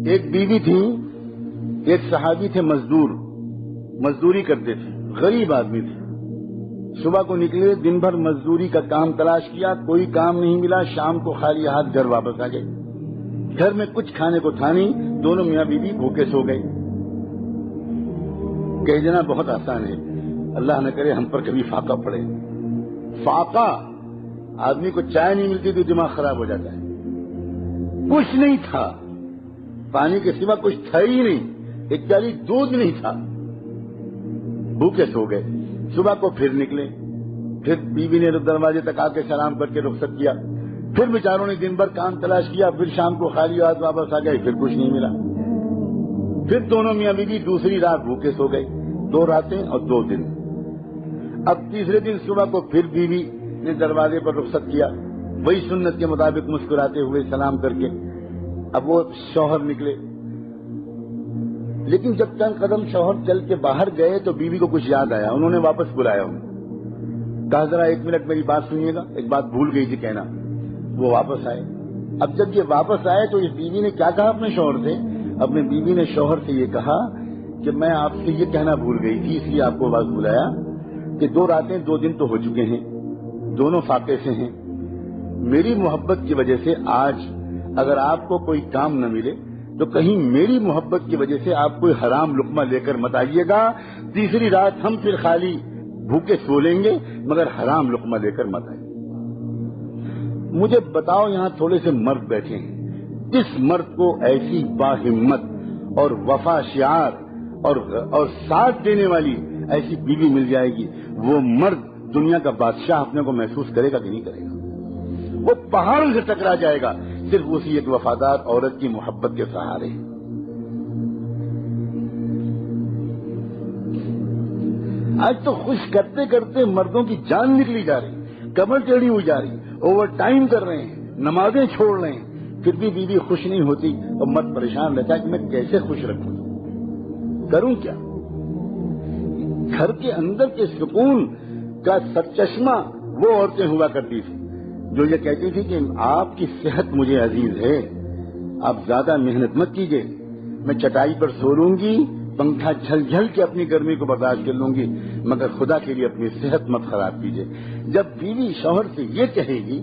ایک بیوی تھی، ایک صحابی تھے مزدوری کرتے تھے، غریب آدمی تھے. صبح کو نکلے، دن بھر مزدوری کا کام تلاش کیا، کوئی کام نہیں ملا، شام کو خالی ہاتھ گھر واپس آ گئے. گھر میں کچھ کھانے کو تھا نہیں، دونوں میاں بیوی بھوکے سو گئے. کہنا بہت آسان ہے، اللہ نہ کرے ہم پر کبھی فاقہ پڑے. فاقہ، آدمی کو چائے نہیں ملتی تو دماغ خراب ہو جاتا ہے. کچھ نہیں تھا، پانی کے سوا کچھ تھا ہی نہیں، ایک پیالی دودھ نہیں تھا. بھوکے سو گئے. صبح کو پھر نکلے، پھر بیوی نے دروازے تک آ کے سلام کر کے رخصت کیا. پھر بیچاروں نے دن بھر کام تلاش کیا، پھر شام کو خالی ہاتھ واپس آ گئے، پھر کچھ نہیں ملا. پھر دونوں میاں بیوی دوسری رات بھوکے سو گئے، 2 راتیں اور 2 دن. اب تیسرے دن صبح کو پھر بیوی نے دروازے پر رخصت کیا، وہی سنت کے مطابق مسکراتے ہوئے سلام کر کے. اب وہ شوہر نکلے، لیکن جب چند قدم شوہر چل کے باہر گئے تو بیوی کو کچھ یاد آیا. انہوں نے واپس بلایا انہیں، کہا ذرا 1 منٹ میری بات سنیے گا، ایک بات بھول گئی تھی کہنا. وہ واپس آئے. اب جب یہ واپس آئے تو اس بیوی نے کیا کہا اپنے شوہر سے؟ اپنے بیوی نے شوہر سے یہ کہا کہ میں آپ سے یہ کہنا بھول گئی تھی، اس لیے آپ کو واپس بلایا کہ 2 راتیں 2 دن تو ہو چکے ہیں، دونوں فاقے سے ہیں. میری محبت کی وجہ سے آج اگر آپ کو کوئی کام نہ ملے تو کہیں میری محبت کی وجہ سے آپ کوئی حرام لقمہ لے کر مت آئیے گا. تیسری رات ہم پھر خالی بھوکے سو لیں گے، مگر حرام لقمہ لے کر مت آئیے. مجھے بتاؤ، یہاں تھوڑے سے مرد بیٹھے ہیں، جس مرد کو ایسی باہمت اور وفا شعار اور ساتھ دینے والی ایسی بیوی مل جائے گی، وہ مرد دنیا کا بادشاہ اپنے کو محسوس کرے گا کہ نہیں کرے گا؟ وہ پہاڑوں سے ٹکرا جائے گا صرف اسی ایک وفادار عورت کی محبت کے سہارے. آج تو خوش کرتے کرتے مردوں کی جان نکلی جا رہی، کمر ٹیڑھی ہوئی جا رہی، اوور ٹائم کر رہے ہیں، نمازیں چھوڑ رہے ہیں، پھر بھی بیوی خوش نہیں ہوتی اور مرد پریشان رہتا ہے کہ میں کیسے خوش رکھوں، کروں کیا؟ گھر کے اندر کے سکون کا سرچشمہ وہ عورتیں ہوا کرتی تھی جو یہ کہتی تھی کہ آپ کی صحت مجھے عزیز ہے، آپ زیادہ محنت مت کیجیے، میں چٹائی پر سو لوں گی، پنکھا جھل جھل کے اپنی گرمی کو برداشت کر لوں گی، مگر خدا کے لیے اپنی صحت مت خراب کیجیے. جب بیوی شوہر سے یہ کہے گی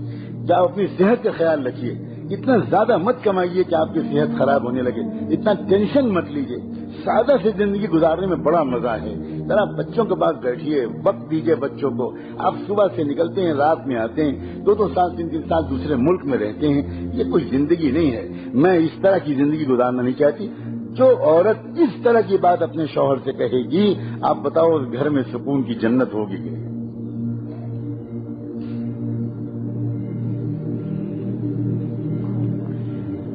کہ آپ اپنی صحت کا خیال رکھیے، اتنا زیادہ مت کمائیے کہ آپ کی صحت خراب ہونے لگے، اتنا ٹینشن مت لیجیے، سادہ سے زندگی گزارنے میں بڑا مزہ ہے، ذرا بچوں کے پاس بیٹھیے، وقت دیجیے بچوں کو. آپ صبح سے نکلتے ہیں، رات میں آتے ہیں، 2 سال 3 سال دوسرے ملک میں رہتے ہیں، یہ کوئی زندگی نہیں ہے. میں اس طرح کی زندگی گزارنا نہیں چاہتی. جو عورت اس طرح کی بات اپنے شوہر سے کہے گی، آپ بتاؤ اس گھر میں سکون کی جنت ہوگی کہ نہیں؟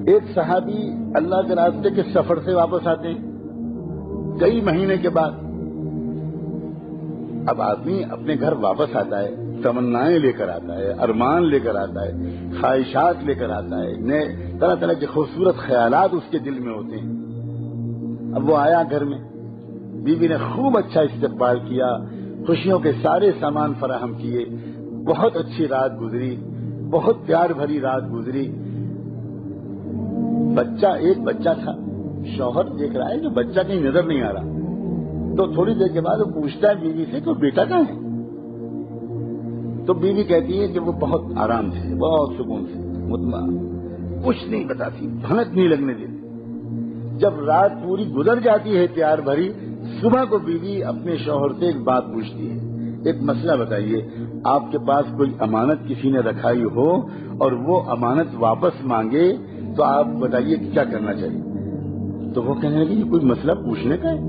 ایک صحابی اللہ کے راستے کے سفر سے واپس آتے ہیں کئی مہینے کے بعد. اب آدمی اپنے گھر واپس آتا ہے، تمنائیں لے کر آتا ہے، ارمان لے کر آتا ہے، خواہشات لے کر آتا ہے، نئے طرح طرح کے خوبصورت خیالات اس کے دل میں ہوتے ہیں. اب وہ آیا گھر میں، بیوی نے خوب اچھا استقبال کیا، خوشیوں کے سارے سامان فراہم کیے، بہت اچھی رات گزری، بہت پیار بھری رات گزری. ایک بچہ تھا، شوہر دیکھ رہا ہے کہ بچہ کہیں نظر نہیں آ رہا، تو تھوڑی دیر کے بعد وہ پوچھتا ہے بیوی سے کہ بیٹا کہاں ہے؟ تو بیوی کہتی ہے کہ وہ بہت آرام سے، بہت سکون سے، مطمئن، کچھ نہیں بتاتی، بھنک نہیں لگنے دیتی. جب رات پوری گزر جاتی ہے پیار بھری، صبح کو بیوی اپنے شوہر سے ایک بات پوچھتی ہے، ایک مسئلہ بتائیے، آپ کے پاس کوئی امانت کسی نے رکھائی ہو اور وہ امانت واپس مانگے تو آپ بتائیے کیا کرنا چاہیے؟ تو وہ کہنے لگے یہ کوئی مسئلہ پوچھنے کا ہے،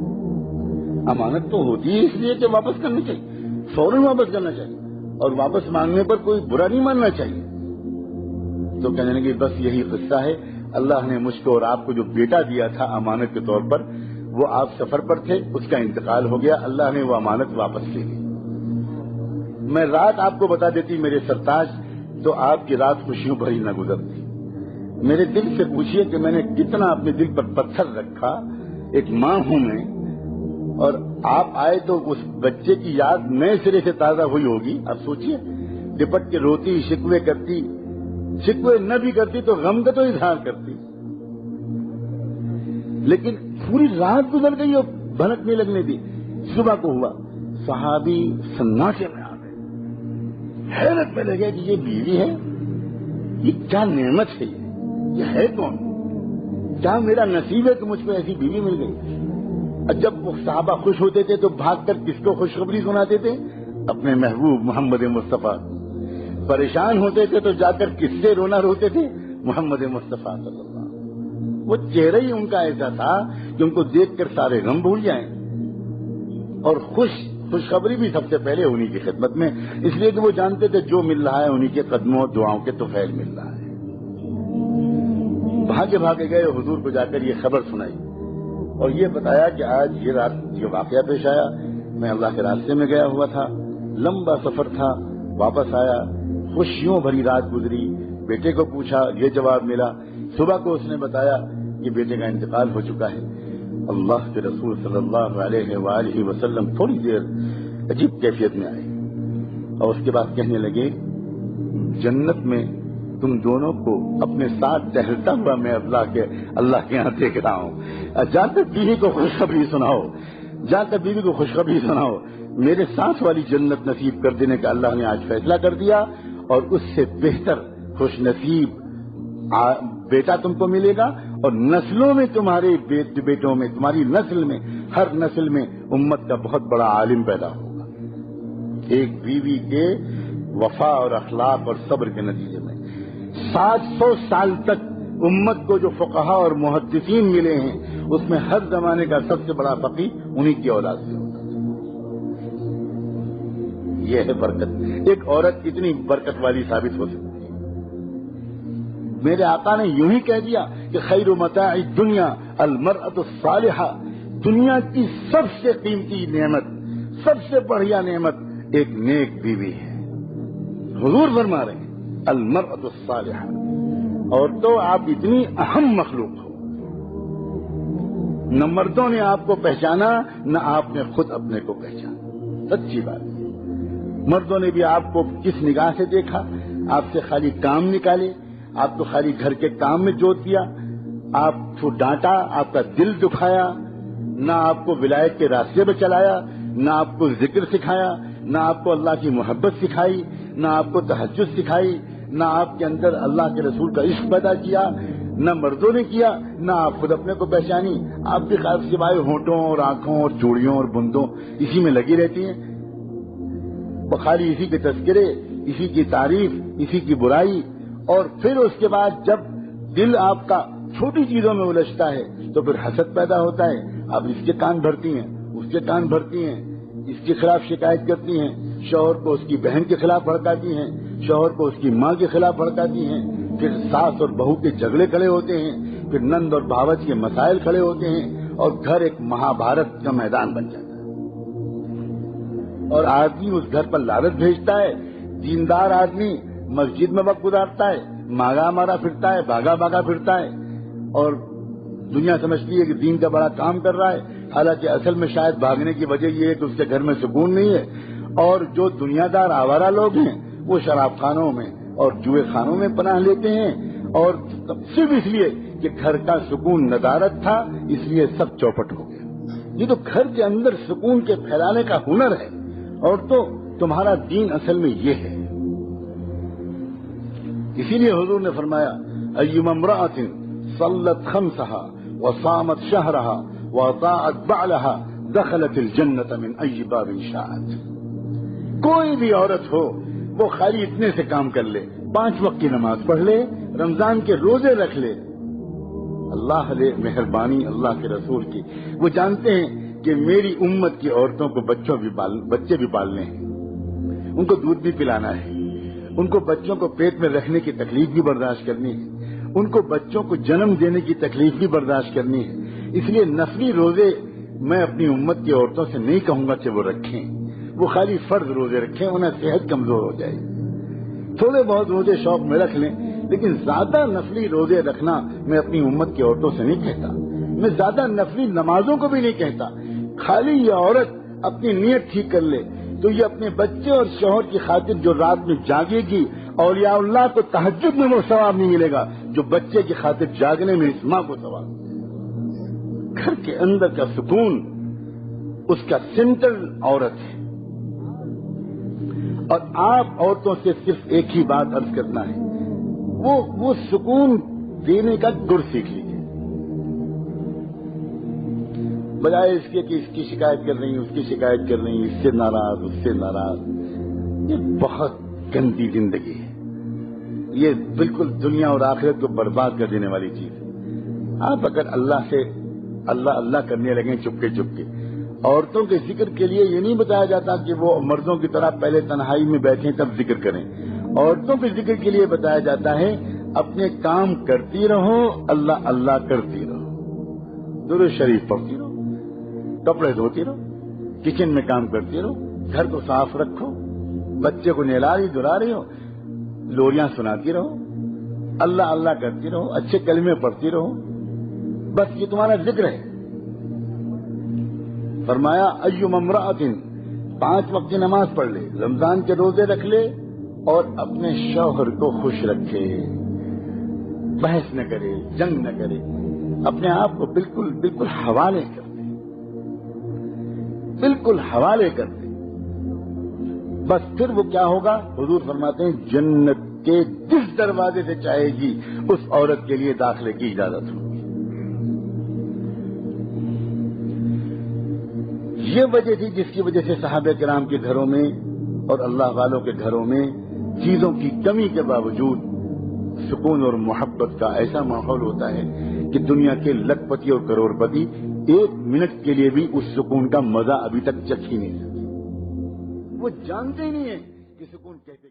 امانت تو ہوتی ہے اس لیے کہ واپس کرنی چاہیے، فوراً واپس کرنا چاہیے، اور واپس مانگنے پر کوئی برا نہیں ماننا چاہیے. تو کہنے لگے بس یہی قصہ ہے، اللہ نے مجھ کو اور آپ کو جو بیٹا دیا تھا امانت کے طور پر، وہ آپ سفر پر تھے، اس کا انتقال ہو گیا، اللہ نے وہ امانت واپس لے لی. میں رات آپ کو بتا دیتی میرے سرتاج، تو آپ کی رات خوشیوں بھری نہ گزرتی. میرے دل سے پوچھئے کہ میں نے کتنا اپنے دل پر پتھر رکھا، ایک ماں ہوں میں، اور آپ آئے تو اس بچے کی یاد نئے سرے سے تازہ ہوئی ہوگی. اب سوچئے، لپٹ کے روتی، شکوے کرتی، شکوے نہ بھی کرتی تو غم کا تو اظہار کرتی. لیکن پوری رات گزر گئی اور بھنک نہیں لگنے دی. صبح کو ہوا, صحابی سناٹے میں آ گئے, حیرت میں لگے کہ یہ بیوی ہے, یہ کیا نعمت ہے, یہ ہے کون, کیا میرا نصیب ہے کہ مجھ کو ایسی بیوی مل گئی. جب وہ صحابہ خوش ہوتے تھے تو بھاگ کر کس کو خوشخبری سناتے تھے؟ اپنے محبوب محمد مصطفیٰ. پریشان ہوتے تھے تو جا کر کس سے رونا روتے تھے؟ محمد مصطفیٰ صلی اللہ علیہ وسلم. وہ چہرہ ہی ان کا ایسا تھا کہ ان کو دیکھ کر سارے غم بھول جائیں, اور خوشخبری بھی سب سے پہلے انہی کی خدمت میں, اس لیے کہ وہ جانتے تھے جو مل رہا ہے انہی کے قدموں اور دعاؤں کے طفیل مل رہا ہے. بھاگے بھاگے گئے, حضور کو جا کر یہ خبر سنائی اور یہ بتایا کہ آج یہ رات یہ واقعہ پیش آیا, میں اللہ کے راستے میں گیا ہوا تھا, لمبا سفر تھا, واپس آیا, خوشیوں بھری رات گزری, بیٹے کو پوچھا, یہ جواب ملا. صبح کو اس نے بتایا کہ بیٹے کا انتقال ہو چکا ہے. اللہ کے رسول صلی اللہ علیہ وآلہ وسلم تھوڑی دیر عجیب کیفیت میں آئے اور اس کے بعد کہنے لگے, جنت میں تم دونوں کو اپنے ساتھ ٹہلتا ہوا میں اللہ کے یہاں دیکھ رہا ہوں. جا کر بیوی کو خوشخبری سناؤ, جا کر بیوی کو خوشخبری سناؤ, میرے ساتھ والی جنت نصیب کر دینے کا اللہ نے آج فیصلہ کر دیا, اور اس سے بہتر خوش نصیب بیٹا تم کو ملے گا, اور نسلوں میں تمہارے بیٹوں میں, تمہاری نسل میں, ہر نسل میں امت کا بہت بڑا عالم پیدا ہوگا. ایک بیوی کے وفا اور اخلاق اور صبر کے نتیجے میں 700 سال تک امت کو جو فقہا اور محدثین ملے ہیں اس میں ہر زمانے کا سب سے بڑا فقیہ انہی کی اولاد سے ہوتا ہے. یہ ہے برکت. ایک عورت اتنی برکت والی ثابت ہو سکتی ہے. میرے آقا نے یوں ہی کہہ دیا کہ خیر متاع الدنیا المرأة الصالحہ, دنیا کی سب سے قیمتی نعمت, سب سے بڑھیا نعمت ایک نیک بیوی ہے. حضور فرما رہے ہیں المرأة الصالحہ. اور تو آپ اتنی اہم مخلوق ہو, نہ مردوں نے آپ کو پہچانا نہ آپ نے خود اپنے کو پہچانا. سچی بات ہے, مردوں نے بھی آپ کو کس نگاہ سے دیکھا, آپ سے خالی کام نکالے, آپ کو خالی گھر کے کام میں جوت دیا, آپ کو ڈانٹا, آپ کا دل دکھایا, نہ آپ کو ولایت کے راستے پہ چلایا, نہ آپ کو ذکر سکھایا, نہ آپ کو اللہ کی محبت سکھائی, نہ آپ کو تہجد سکھائی, نہ آپ کے اندر اللہ کے رسول کا عشق پیدا کیا, نہ مردوں نے کیا, نہ آپ خود اپنے کو پہچانی. آپ بھی خاص سوائے ہونٹوں اور آنکھوں اور چوڑیوں اور بندوں اسی میں لگی رہتی ہیں, وہ خالی اسی کے تذکرے, اسی کی تعریف, اسی کی برائی. اور پھر اس کے بعد جب دل آپ کا چھوٹی چیزوں میں الجھتا ہے تو پھر حسد پیدا ہوتا ہے. آپ اس کے کان بھرتی ہیں, اس کے کان بھرتی ہیں, اس کے خلاف شکایت کرتی ہیں, شوہر کو اس کی بہن کے خلاف بھڑکاتی ہیں, شوہر کو اس کی ماں کے خلاف بھڑکاتی ہیں, پھر ساس اور بہو کے جھگڑے کھڑے ہوتے ہیں, پھر نند اور بھاوج کے مسائل کھڑے ہوتے ہیں, اور گھر ایک مہابھارت کا میدان بن جاتا ہے. اور آدمی اس گھر پر لالچ بھیجتا ہے. دیندار آدمی مسجد میں وقت گزارتا ہے, مارا مارا پھرتا ہے, بھاگا بھاگا پھرتا ہے, اور دنیا سمجھتی ہے کہ دین کا بڑا کام کر رہا ہے, حالانکہ اصل میں شاید بھاگنے کی وجہ یہ ہے کہ اس کے گھر میں سکون نہیں ہے. اور جو دنیا دار آوارہ لوگ ہیں وہ شراب خانوں میں اور جوئے خانوں میں پناہ لیتے ہیں, اور صرف اس لیے کہ گھر کا سکون ندارت تھا اس لیے سب چوپٹ ہو گیا. یہ تو گھر کے اندر سکون کے پھیلانے کا ہنر ہے, اور تو تمہارا دین اصل میں یہ ہے. اسی لیے حضور نے فرمایا ایما امرأۃ صلت خمسہا وصامت شہرہا واطاعت بعلہا دخلت الجنۃ من ای باب شاءت. کوئی بھی عورت ہو وہ خالی اتنے سے کام کر لے, 5 وقت کی نماز پڑھ لے, رمضان کے روزے رکھ لے, اللہ علیہ مہربانی اللہ کے رسول کی. وہ جانتے ہیں کہ میری امت کی عورتوں کو بچے بھی پالنے ہیں, ان کو دودھ بھی پلانا ہے, ان کو بچوں کو پیٹ میں رکھنے کی تکلیف بھی برداشت کرنی ہے, ان کو بچوں کو جنم دینے کی تکلیف بھی برداشت کرنی ہے. اس لیے نفلی روزے میں اپنی امت کی عورتوں سے نہیں کہوں گا کہ وہ رکھیں, وہ خالی فرض روزے رکھیں, انہیں صحت کمزور ہو جائے. تھوڑے بہت روزے شوق میں رکھ لیں, لیکن زیادہ نفلی روزے رکھنا میں اپنی امت کی عورتوں سے نہیں کہتا. میں زیادہ نفلی نمازوں کو بھی نہیں کہتا. خالی یہ عورت اپنی نیت ٹھیک کر لے تو یہ اپنے بچے اور شوہر کی خاطر جو رات میں جاگے گی, اولیاء اللہ کو تہجد میں وہ ثواب نہیں ملے گا جو بچے کی خاطر جاگنے میں اس ماں کو ثواب. گھر کے اندر کا سکون اس کا سینٹر عورت ہے. اور آپ عورتوں سے صرف ایک ہی بات عرض کرنا ہے، وہ سکون دینے کا گر سیکھ لیجیے، بجائے اس کے کہ اس کی شکایت کر رہی ہیں، اس کی شکایت کر رہی ہیں، اس سے ناراض، اس سے ناراض. یہ بہت گندی زندگی ہے، یہ بالکل دنیا اور آخرت کو برباد کر دینے والی چیز ہے. آپ اگر اللہ سے اللہ کرنے لگیں چپکے چپکے، عورتوں کے ذکر کے لیے یہ نہیں بتایا جاتا کہ وہ مردوں کی طرح پہلے تنہائی میں بیٹھیں تب ذکر کریں. عورتوں کے ذکر کے لیے بتایا جاتا ہے اپنے کام کرتی رہو، اللہ کرتی رہو، درود شریف پڑھتی رہو، کپڑے دھوتی رہو، کچن میں کام کرتی رہو، گھر کو صاف رکھو، بچے کو نہلا رہی دھلا رہی ہو، لوریاں سناتی رہو، اللہ کرتی رہو، اچھے کلمے پڑھتی رہو، بس یہ تمہارا ذکر ہے. فرمایا ایوم امرأۃ، 5 وقت کی نماز پڑھ لے، رمضان کے روزے رکھ لے اور اپنے شوہر کو خوش رکھے، بحث نہ کرے، جنگ نہ کرے، اپنے آپ کو بالکل حوالے کر دے، بالکل حوالے کر دے. بس پھر وہ کیا ہوگا؟ حضور فرماتے ہیں جنت کے جس دروازے سے چاہے گی اس عورت کے لیے داخلے کی اجازت ہوگی. یہ وجہ تھی جس کی وجہ سے صحابہ کرام کے گھروں میں اور اللہ والوں کے گھروں میں چیزوں کی کمی کے باوجود سکون اور محبت کا ایسا ماحول ہوتا ہے کہ دنیا کے لکھ پتی اور کروڑ پتی 1 منٹ کے لیے بھی اس سکون کا مزہ ابھی تک چکھ ہی نہیں سکتے. وہ جانتے ہی نہیں ہیں کہ سکون کیسے